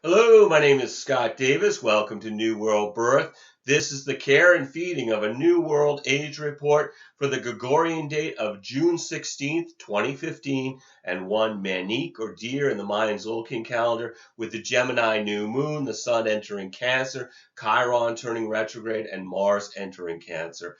Hello, my name is Scott Davis. Welcome to New World Birth. This is the care and feeding of a New World Age report for the Gregorian date of June 16th, 2015, and one man-eek or deer in the Mayan Zolkin calendar with the Gemini New Moon, the Sun entering Cancer, Chiron turning retrograde, and Mars entering Cancer.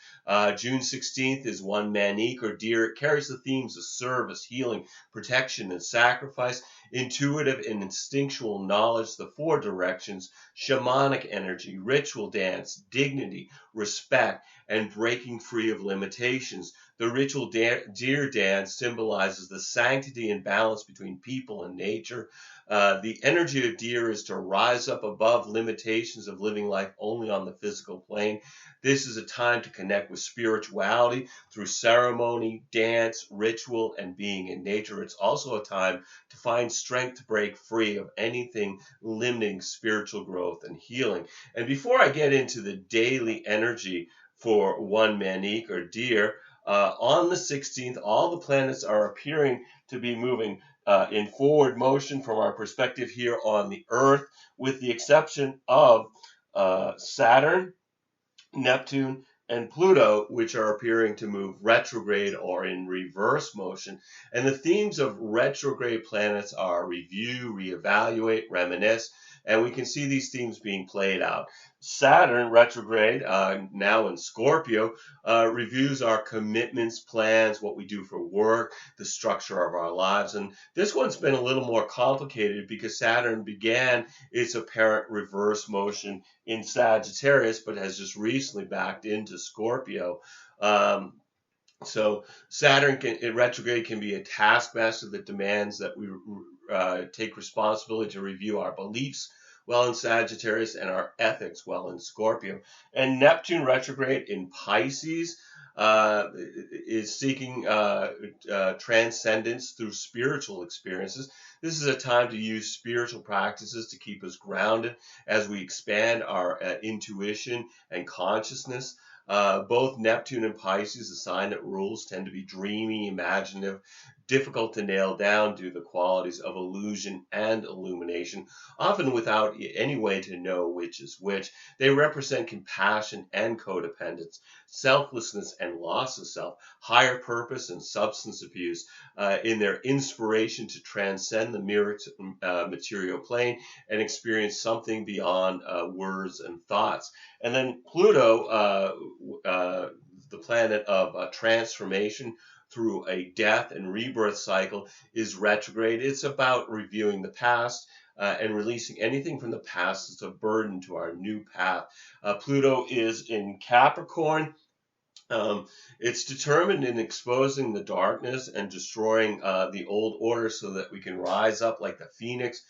June 16th is one man-eek or deer. It carries the themes of service, healing, protection, and sacrifice, intuitive and instinctual knowledge, the four directions, shamanic energy, ritual dance, dignity, respect, and breaking free of limitations. The ritual deer dance symbolizes the sanctity and balance between people and nature. The energy of deer is to rise up above limitations of living life only on the physical plane. This is a time to connect with spirituality through ceremony, dance, ritual, and being in nature. It's also a time to find strength to break free of anything limiting spiritual growth and healing. And before I get into the daily energy for one man-eek or deer, on the 16th, all the planets are appearing to be moving in forward motion from our perspective here on the Earth, with the exception of Saturn, Neptune, and Pluto, which are appearing to move retrograde or in reverse motion. And the themes of retrograde planets are review, reevaluate, reminisce, and we can see these themes being played out. Saturn retrograde, now in Scorpio, reviews our commitments, plans, what we do for work, the structure of our lives. And this one's been a little more complicated because Saturn began its apparent reverse motion in Sagittarius, but has just recently backed into Scorpio. So Saturn in retrograde can be a taskmaster that demands that we take responsibility to review our beliefs well in Sagittarius and our ethics well in Scorpio. And Neptune retrograde in Pisces is seeking transcendence through spiritual experiences. This is a time to use spiritual practices to keep us grounded as we expand our intuition and consciousness. Both Neptune and Pisces, the sign that rules, tend to be dreamy, imaginative, difficult to nail down due to the qualities of illusion and illumination, often without any way to know which is which. They represent compassion and codependence, selflessness and loss of self, higher purpose and substance abuse, in their inspiration to transcend the material plane and experience something beyond words and thoughts. And then Pluto, the planet of transformation through a death and rebirth cycle, is retrograde. It's about reviewing the past and releasing anything from the past that's a burden to our new path. Pluto is in Capricorn. It's determined in exposing the darkness and destroying the old order so that we can rise up like the phoenix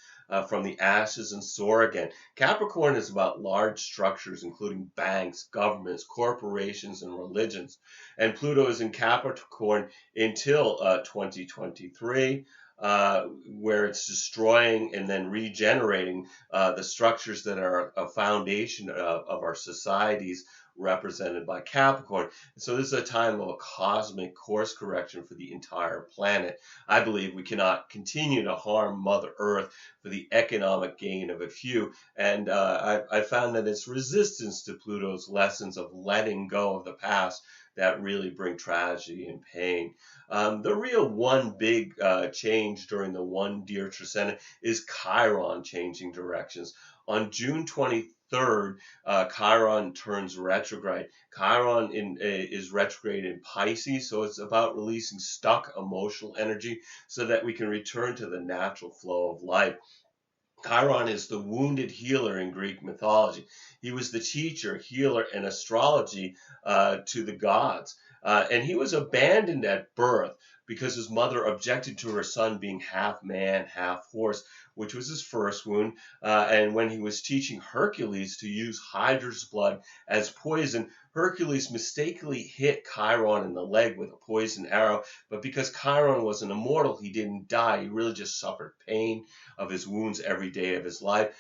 from the ashes and soar again. Capricorn is about large structures, including banks, governments, corporations, and religions. And Pluto is in Capricorn until 2023. Where it's destroying and then regenerating the structures that are a foundation of our societies, represented by Capricorn. So this is a time of a cosmic course correction for the entire planet. I believe we cannot continue to harm Mother Earth for the economic gain of a few. And I found that it's resistance to Pluto's lessons of letting go of the past that really bring tragedy and pain. The real one big change during the one deer transcendent is Chiron changing directions. On June 23rd, Chiron turns retrograde. Chiron is retrograde in Pisces, so it's about releasing stuck emotional energy so that we can return to the natural flow of life. Chiron is the wounded healer in Greek mythology. He was the teacher, healer, and astrology to the gods. And he was abandoned at birth because his mother objected to her son being half man, half horse, which was his first wound. And when he was teaching Hercules to use Hydra's blood as poison, Hercules mistakenly hit Chiron in the leg with a poison arrow. But because Chiron was an immortal, he didn't die. He really just suffered pain of his wounds every day of his life.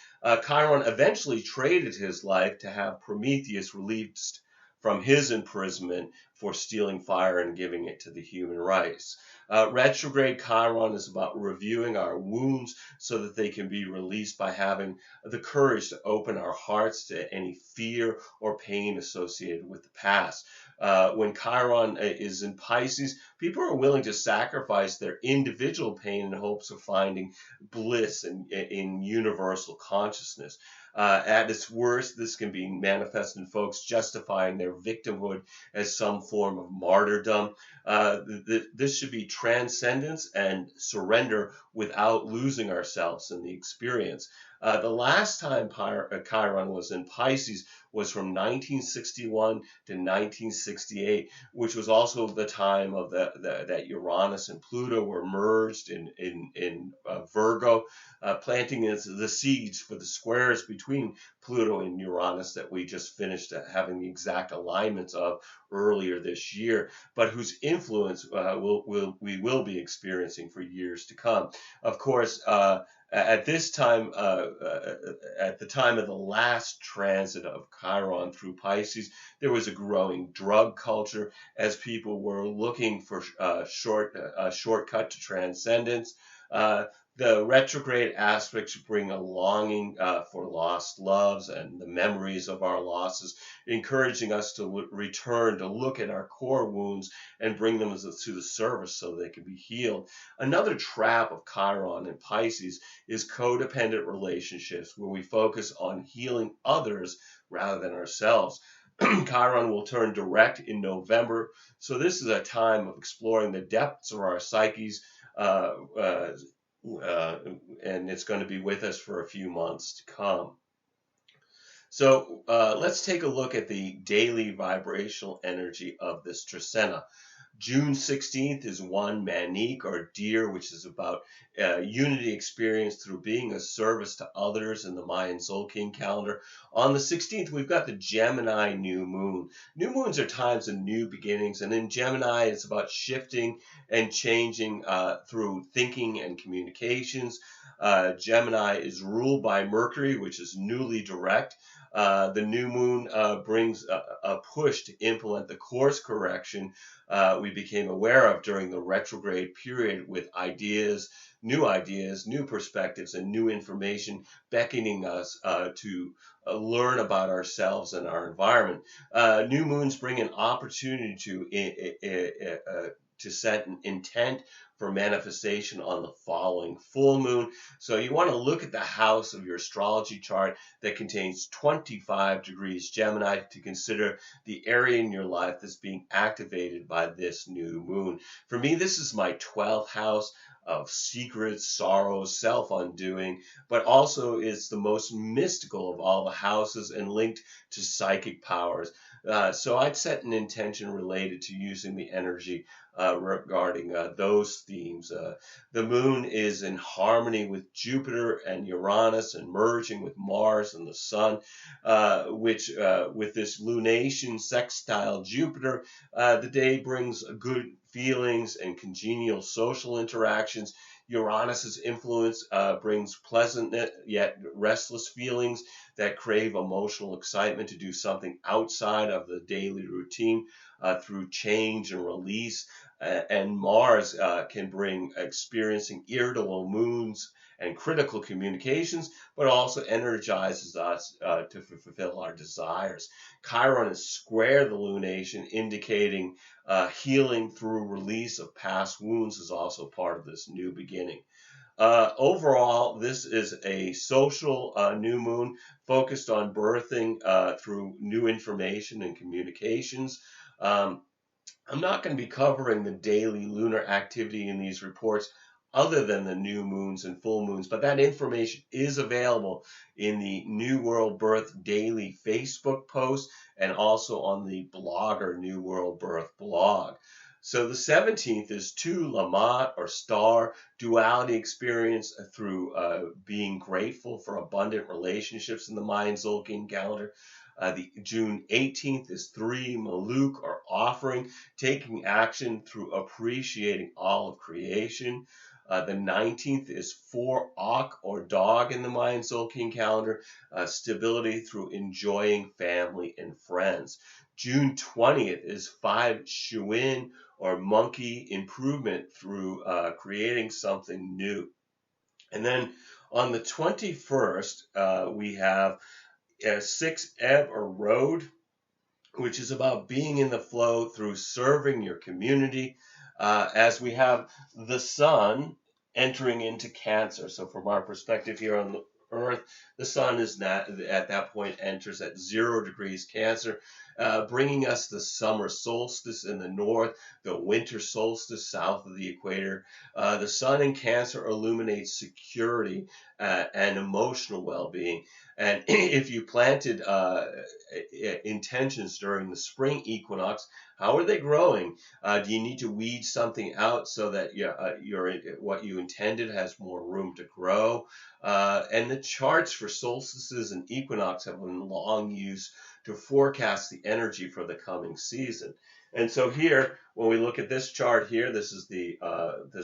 Chiron eventually traded his life to have Prometheus released from his imprisonment for stealing fire and giving it to the human race. Retrograde Chiron is about reviewing our wounds so that they can be released by having the courage to open our hearts to any fear or pain associated with the past. When Chiron is in Pisces, people are willing to sacrifice their individual pain in hopes of finding bliss in universal consciousness. At its worst, this can be manifest in folks justifying their victimhood as some form of martyrdom. This should be transcendence and surrender without losing ourselves in the experience. The last time Chiron was in Pisces was from 1961 to 1968, which was also the time of that Uranus and Pluto were merged in Virgo, planting the seeds for the squares between Pluto and Uranus that we just finished having the exact alignments of earlier this year, but whose influence we will be experiencing for years to come. Of course, at this time, at the time of the last transit of Chiron through Pisces, there was a growing drug culture as people were looking for a shortcut to transcendence. The retrograde aspects bring a longing for lost loves and the memories of our losses, encouraging us to return to look at our core wounds and bring them to the surface so they can be healed. Another trap of Chiron and Pisces is codependent relationships where we focus on healing others rather than ourselves. Chiron will turn direct in November, so this is a time of exploring the depths of our psyches, and it's going to be with us for a few months to come. So let's take a look at the daily vibrational energy of this Trecena. June 16th is one Manik, or deer, which is about unity experience through being of service to others in the Mayan Zolkin calendar. On the 16th, we've got the Gemini New Moon. New moons are times of new beginnings, and in Gemini, it's about shifting and changing through thinking and communications. Gemini is ruled by Mercury, which is newly direct. The new moon brings a push to implement the course correction we became aware of during the retrograde period, with ideas, new perspectives, and new information beckoning us to learn about ourselves and our environment. New moons bring an opportunity to set an intent for manifestation on the following full moon. So you want to look at the house of your astrology chart that contains 25 degrees Gemini to consider the area in your life that's being activated by this new moon. For me, this is my 12th house of secrets, sorrows, self-undoing, but also it's the most mystical of all the houses and linked to psychic powers. So I'd set an intention related to using the energy regarding those themes. The moon is in harmony with Jupiter and Uranus and merging with Mars and the Sun, which with this lunation sextile Jupiter, the day brings good feelings and congenial social interactions. Uranus's influence brings pleasant yet restless feelings that crave emotional excitement to do something outside of the daily routine through change and release. And Mars can bring experiencing irritable moods and critical communications, but also energizes us to fulfill our desires. Chiron is square the lunation, indicating healing through release of past wounds is also part of this new beginning. Overall, this is a social new moon focused on birthing through new information and communications. I'm not going to be covering the daily lunar activity in these reports other than the new moons and full moons, but that information is available in the New World Birth Daily Facebook post and also on the blogger New World Birth blog. So the 17th is two Lamat, or star, duality experience through being grateful for abundant relationships in the Mayan Zolkin calendar. The June 18th is 3 Maluk, or offering, taking action through appreciating all of creation. The 19th is 4 Ak, or dog, in the Mayan Zolkin calendar, stability through enjoying family and friends. June 20th is 5 Shuin, or monkey improvement, through creating something new. And then on the 21st, we have 6 Ebb, or road, which is about being in the flow through serving your community, as we have the sun entering into Cancer. So from our perspective here on the Earth, the sun is not, at that point, enters at 0 degrees Cancer, bringing us the summer solstice in the north, the winter solstice south of the equator. The sun in Cancer illuminates security and emotional well-being. And if you planted intentions during the spring equinox, how are they growing? Do you need to weed something out so that what you intended has more room to grow? And the charts for solstices and equinox have been long used to forecast the energy for the coming season. And so here, when we look at this chart here, this is the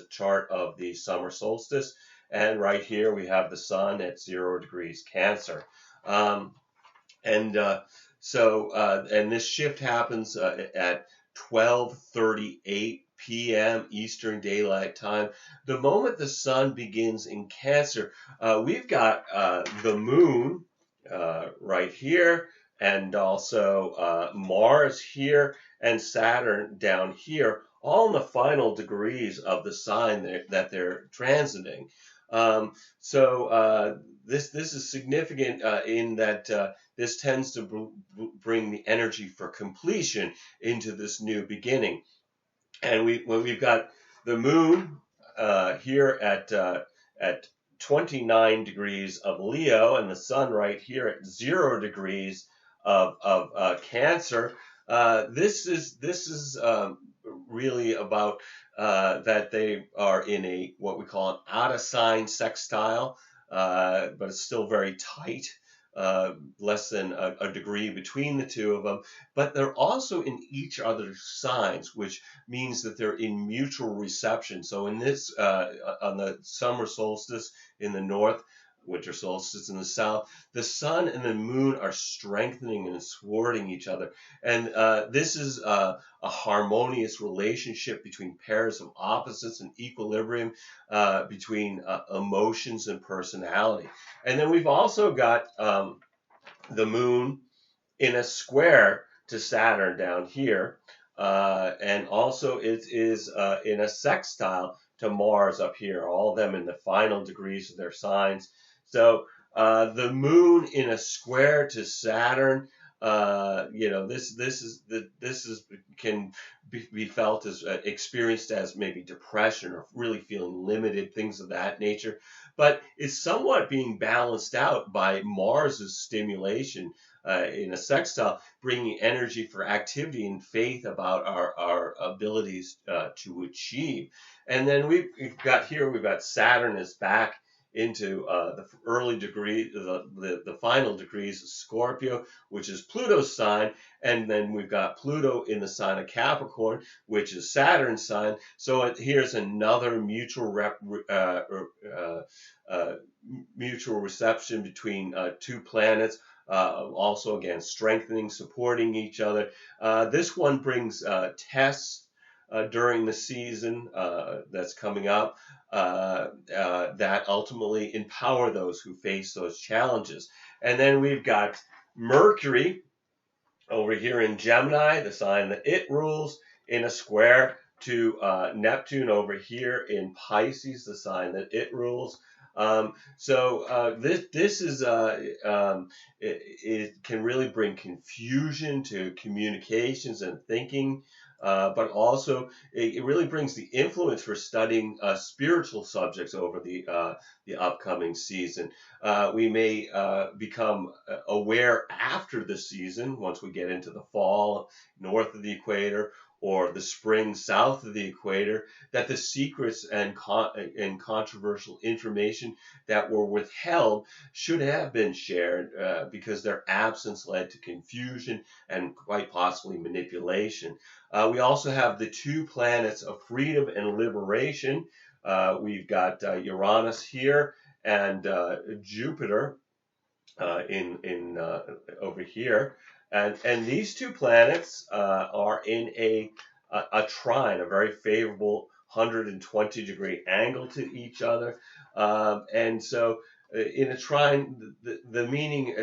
chart of the summer solstice. And right here we have the sun at 0 degrees Cancer. And this shift happens at 12:38 p.m. Eastern Daylight Time. The moment the sun begins in Cancer, we've got the moon right here, and also Mars here, and Saturn down here, all in the final degrees of the sign that they're transiting. This is significant in that this tends to bring the energy for completion into this new beginning. And when we've got the moon here at 29 degrees of Leo, and the sun right here at 0 degrees of Cancer, this is really about that they are in a what we call an out of sign sextile, but it's still very tight. Less than a degree between the two of them, but they're also in each other's signs, which means that they're in mutual reception. So in this, on the summer solstice in the north, winter solstice in the south, the sun and the moon are strengthening and thwarting each other. And this is a harmonious relationship between pairs of opposites and equilibrium between emotions and personality. And then we've also got the moon in a square to Saturn down here. And also it is in a sextile to Mars up here, all of them in the final degrees of their signs. So the moon in a square to Saturn, this can be felt as experienced as maybe depression or really feeling limited, things of that nature. But it's somewhat being balanced out by Mars's stimulation in a sextile, bringing energy for activity and faith about our abilities to achieve. And then we've got Saturn is back into the early degree, the final degrees of Scorpio, which is Pluto's sign, and then we've got Pluto in the sign of Capricorn, which is Saturn's sign. So here's another mutual reception between two planets. Also, again, strengthening, supporting each other. This one brings tests during the season that's coming up that ultimately empower those who face those challenges. And then we've got Mercury over here in Gemini, the sign that it rules, in a square to Neptune over here in Pisces, the sign that it rules. This is it can really bring confusion to communications and thinking, but also it really brings the influence for studying spiritual subjects over the upcoming season. We may become aware after the season, once we get into the fall north of the equator, or the spring south of the equator, that the secrets and controversial information that were withheld should have been shared because their absence led to confusion and quite possibly manipulation. We also have the two planets of freedom and liberation. We've got Uranus here and Jupiter in over here. And these two planets are in a trine, a very favorable 120-degree angle to each other. And so in a trine, the meaning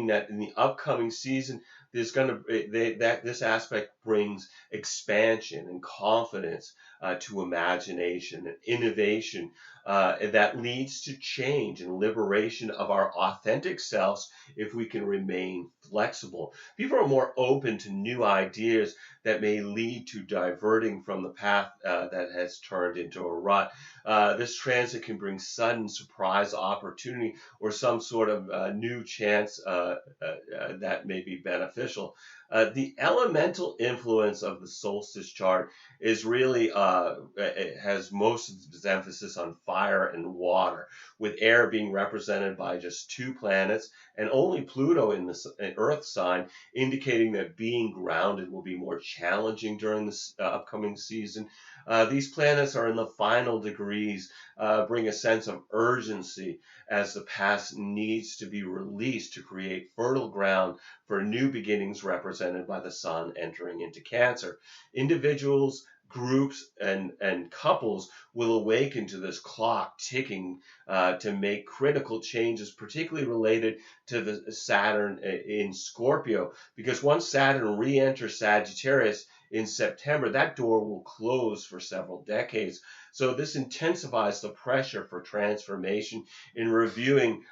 that in the upcoming season, there's going to that this aspect brings expansion and confidence to imagination and innovation that leads to change and liberation of our authentic selves if we can remain flexible. People are more open to new ideas that may lead to diverting from the path that has turned into a rut. This transit can bring sudden surprise opportunity or some sort of new chance that may be beneficial. The elemental influence of the solstice chart is really it has most of its emphasis on fire and water, with air being represented by just two planets and only Pluto in the Earth sign, indicating that being grounded will be more challenging during this upcoming season. These planets are in the final degrees, bring a sense of urgency as the past needs to be released to create fertile ground for new beginnings represented by the sun entering into Cancer. Individuals, groups, and couples will awaken to this clock ticking to make critical changes, particularly related to the Saturn in Scorpio, because once Saturn re-enters Sagittarius in September, that door will close for several decades. So this intensifies the pressure for transformation in reviewing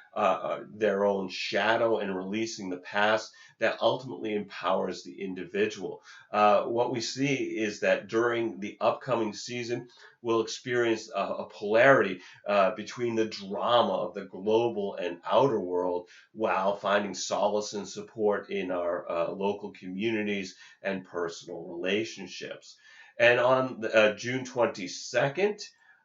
their own shadow and releasing the past that ultimately empowers the individual. What we see is that during the upcoming season, we'll experience a polarity between the drama of the global and outer world while finding solace and support in our local communities and personal relationships. And on June 22nd,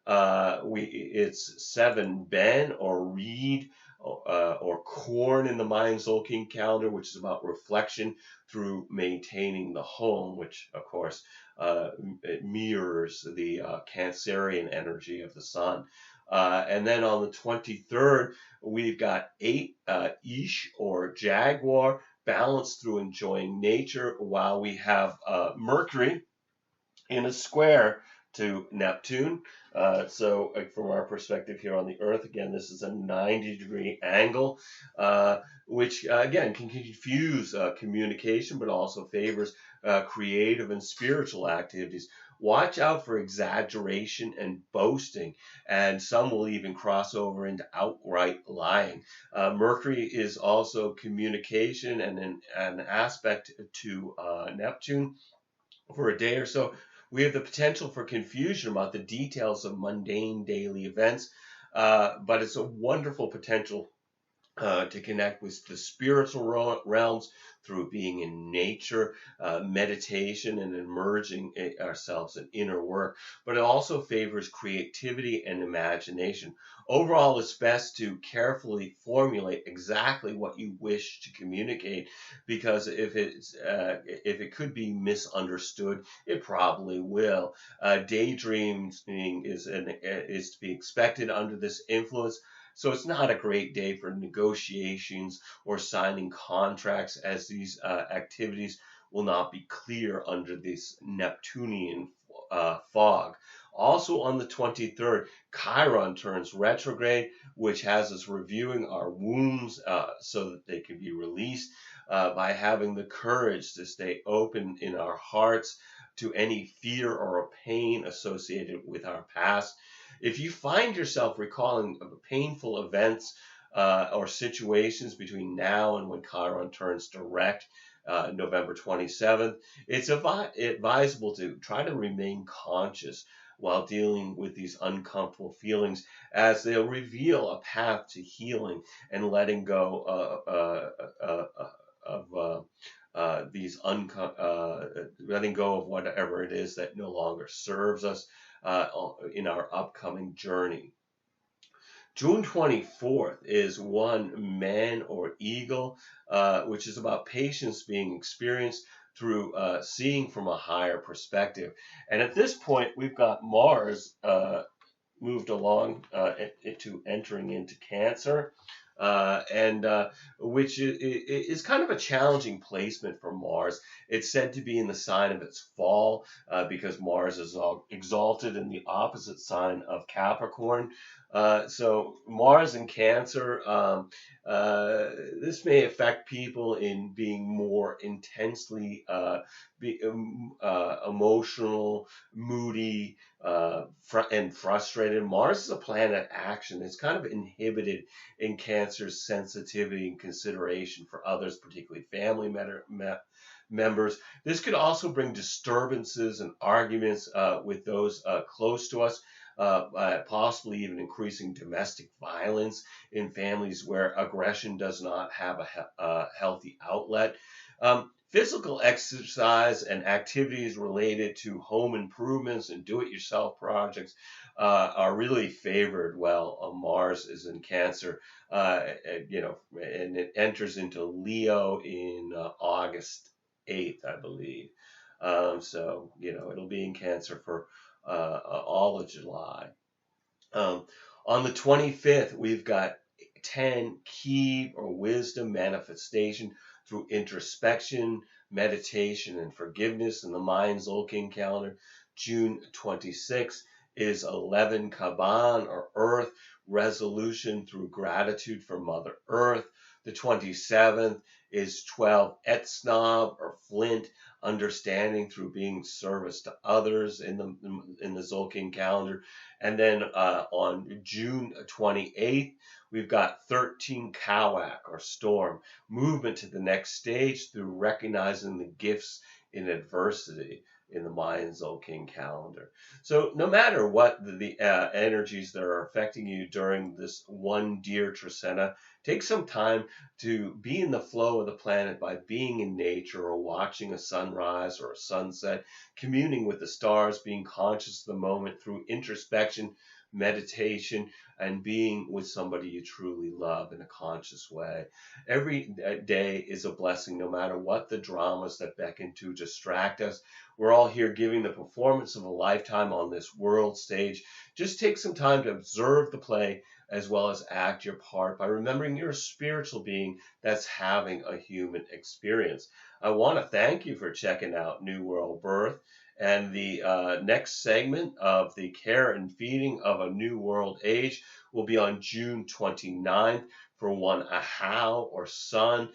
it's 7 Ben or Reed or Corn in the Mayan Zolkin calendar, which is about reflection through maintaining the home, which of course it mirrors the Cancerian energy of the sun. And then on the 23rd, we've got 8 Ish or Jaguar, balanced through enjoying nature, while we have Mercury in a square to Neptune. So from our perspective here on the Earth, again, this is a 90-degree angle, which again can confuse communication, but also favors creative and spiritual activities. Watch out for exaggeration and boasting, and some will even cross over into outright lying. Mercury is also communication and an aspect to Neptune for a day or so. We have the potential for confusion about the details of mundane daily events, but it's a wonderful potential to connect with the spiritual realms through being in nature, meditation, and immersing ourselves in inner work. But it also favors creativity and imagination. Overall, it's best to carefully formulate exactly what you wish to communicate, because if it could be misunderstood, it probably will. Daydreaming is to be expected under this influence. So it's not a great day for negotiations or signing contracts, as these activities will not be clear under this Neptunian fog. Also on the 23rd, Chiron turns retrograde, which has us reviewing our wounds so that they can be released by having the courage to stay open in our hearts to any fear or pain associated with our past. If you find yourself recalling painful events or situations between now and when Chiron turns direct, November 27th, it's advisable to try to remain conscious while dealing with these uncomfortable feelings, as they'll reveal a path to healing and letting go of letting go of whatever it is that no longer serves us in our upcoming journey. June 24th is one Man or Eagle, which is about patience being experienced through seeing from a higher perspective. And at this point, we've got Mars moved along to entering into Cancer. and which is kind of a challenging placement for Mars. It's said to be in the sign of its fall because Mars is exalted in the opposite sign of Capricorn. So Mars in Cancer, this may affect people in being more intensely emotional, moody, and frustrated. Mars is a planet action. It's kind of inhibited in Cancer's sensitivity and consideration for others, particularly family members. This could also bring disturbances and arguments with those close to us. Possibly even increasing domestic violence in families where aggression does not have a healthy outlet. Physical exercise and activities related to home improvements and do-it-yourself projects are really favored while Mars is in Cancer. And it enters into Leo in August 8th, I believe. It'll be in Cancer for all of July. On the 25th, we've got 10 key or wisdom manifestation through introspection, meditation, and forgiveness in the Mayan Zolkin calendar. June 26th is 11 Kaban or Earth, resolution through gratitude for Mother Earth. The 27th is 12 Etsnob or Flint, understanding through being service to others in the Zolkin calendar. And then on June 28th, we've got 13 Kawak or Storm, movement to the next stage through recognizing the gifts in adversity in the Mayan Zolkin calendar. So no matter what the energies that are affecting you during this one dear Trecena, take some time to be in the flow of the planet by being in nature or watching a sunrise or a sunset, communing with the stars, being conscious of the moment through introspection, meditation, and being with somebody you truly love in a conscious way. Every day is a blessing, no matter what the dramas that beckon to distract us. We're all here giving the performance of a lifetime on this world stage. Just take some time to observe the play as well as act your part by remembering you're a spiritual being that's having a human experience. I want to thank you for checking out New World Birth. And the next segment of the care and feeding of a new world age will be on June 29th for one Ahau or Sun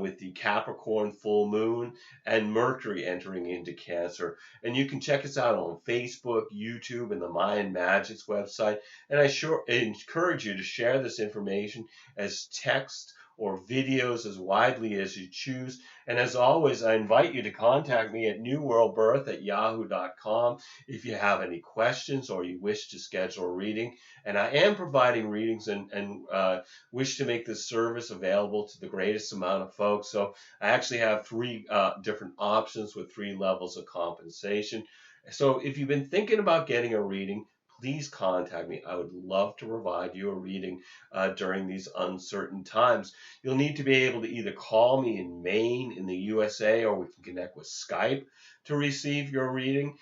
with the Capricorn full moon and Mercury entering into Cancer. And you can check us out on Facebook, YouTube, and the Mayan Magics website. And I sure encourage you to share this information as text or videos as widely as you choose. And as always, I invite you to contact me at newworldbirth@yahoo.com if you have any questions or you wish to schedule a reading. And I am providing readings and wish to make this service available to the greatest amount of folks. So I actually have three different options with 3 levels of compensation. So if you've been thinking about getting a reading, please contact me. I would love to provide you a reading during these uncertain times. You'll need to be able to either call me in Maine in the USA, or we can connect with Skype to receive your reading.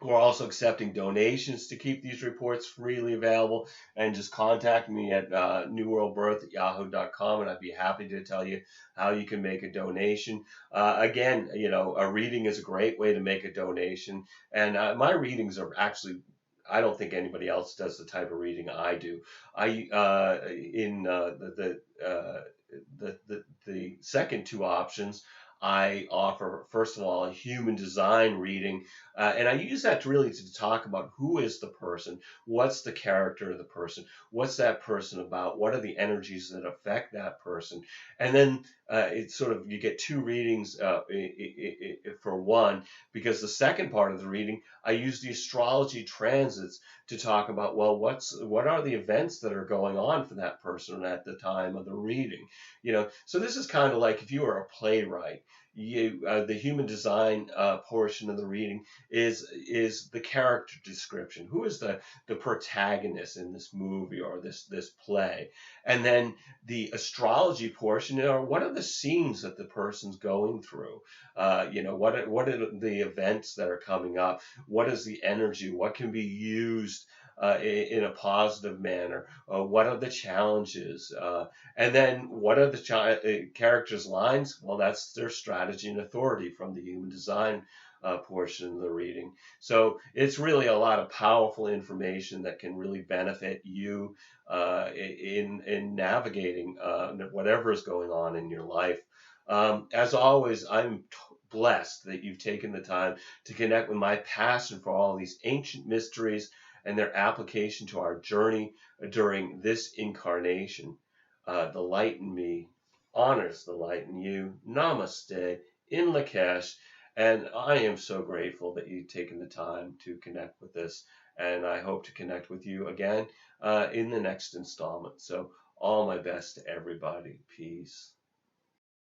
We're also accepting donations to keep these reports freely available, and just contact me at newworldbirth@yahoo.com, and I'd be happy to tell you how you can make a donation. Again, a reading is a great way to make a donation, and my readings are actually, I don't think anybody else does the type of reading I do. The second 2 options, I offer, first of all, a human design reading, and I use that to talk about who is the person, what's the character of the person, what's that person about, what are the energies that affect that person, and then it's sort of, you get 2 readings for one, because the second part of the reading, I use the astrology transits to talk about, well, what are the events that are going on for that person at the time of the reading, So this is kind of like if you were a playwright. The human design portion of the reading is the character description. Who is the protagonist in this movie or this play? And then the astrology portion, what are the scenes that the person's going through? What are the events that are coming up? What is the energy? What can be used in a positive manner? What are the challenges? And then what are the characters' lines? Well, that's their strategy and authority from the human design portion of the reading. So it's really a lot of powerful information that can really benefit you in navigating whatever is going on in your life. As always, I'm blessed that you've taken the time to connect with my passion for all these ancient mysteries and their application to our journey during this incarnation. The light in me honors the light in you. Namaste in Lakesh. And I am so grateful that you've taken the time to connect with this. And I hope to connect with you again in the next installment. So all my best to everybody. Peace.